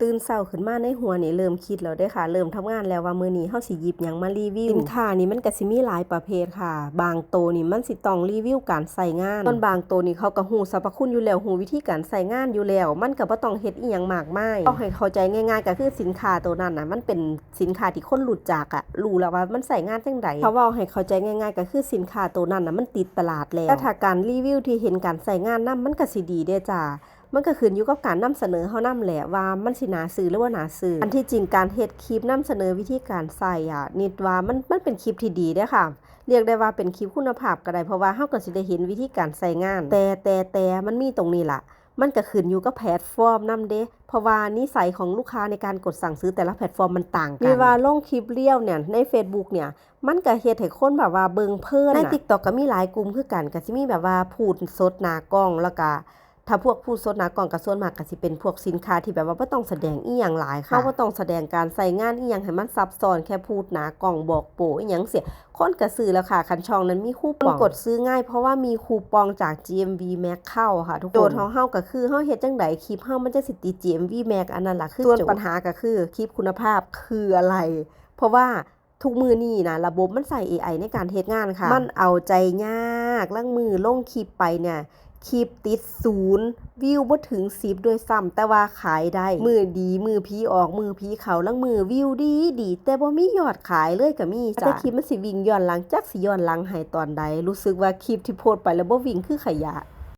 ตื่นเช้าขึ้นมาในหัวนี่เริ่มคิดแล้วเด้อค่ะเริ่มทำงานแล้วว่ามื้อนี้เฮาสิหยิบหยังมารีวิวสินค้านี่มันก็สิมีหลายประเภทค่ะบางโตวนี่มันสิต้องรีวิวการใช้งานส่วนบางโตวนี่เขาก็ฮู้สรรพคุณอยู่แล้วฮู้วิธีการใช้งานอยู่แล้วมันก็บ่ต้องเฮ็ดอีหยังมากมายเอาให้เข้าใจง่ายๆก็คือสินค้าตัวนั้นน่ะมันเป็นสินค้าที่คนรู้จักอะรู้แล้วว่ามันใช้งานจังไดถ้าเว้าให้เข้าใจง่ายๆก็คือสินค้าตัวนั้นน่ะมันติดตลาดแล้วแต่ถ้าการรีวิวที่เห็นการใช้งานนำมันก็สิดีเด้จ้ามันก็ขึ้นอยู่กับการนำเสนอเฮานำแหละว่ามันสิน่าซื้อหรือว่าน่าซื้ออันที่จริงการเฮ็ดคลิปนำเสนอวิธีการใช้นิดว่ามันเป็นคลิปที่ดีเด้อค่ะเรียกได้ว่าเป็นคลิปคุณภาพก็ได้เพราะว่าเฮาก็สิได้เห็นวิธีการใช้งานแต่มันมีตรงนี้ล่ะมันก็ขึ้นอยู่กับแพลตฟอร์มนำเด้เพราะว่านิสัยของลูกค้าในการกดสั่งซื้อแต่ละแพลตฟอร์มมันต่างกันมีว่าลงคลิปเรียวเนี่ยใน Facebook เนี่ยมันก็เฮ็ดให้คนแบบว่าเบิ่งเพลินใน TikTok ก็มีหลายกลุ่มคือกันก็สิมีแบบว่าพูดสดหน้ากล้องแล้วก็ถ้าพวกพูดสดหน้ากล้องก็ส่วนมากก็สิเป็นพวกสินค้าที่แบบว่าบ่ต้องแสดงอีหยังหลายค่ะบ่ต้องแสดงการใช้งานอีหยังให้มันซับซ้อนแค่พูดหน้ากล้องบอกโปอีหยังเสียคนก็ซื้อแล้วค่ะคันช่องนั้นมีคูปองกดซื้อง่ายเพราะว่ามีคูปองจาก GMV Max เข้าค่ะทุกคนโจทย์ของเฮาก็คือเฮาเฮ็ดจังไดคลิปเฮามันจะสิติด GMV Max อันนั้นล่ะคือส่วนปัญหาก็คือคลิปคุณภาพคืออะไรเพราะว่าทุกมื้อนี้นะระบบมันใช้ AI ในการเฮ็ดงานค่ะมันเอาใจยากลางมื้อลงคลิปไปเนี่ยคลิปติด0วิวบ่ถึง10ด้วยซ้ำแต่ว่าขายได้มื้อดีมื้อผีออกมื้อผีเข้าลางมื้อวิวดีแต่บ่มียอดขายเลยก็มีจ้ะแต่คลิปมันสิวิ่งย้อนหลังจักสิย้อนหลังให้ตอนใดรู้สึกว่าคลิปที่โพสต์ไปแล้วบ่วิ่งคือขยะ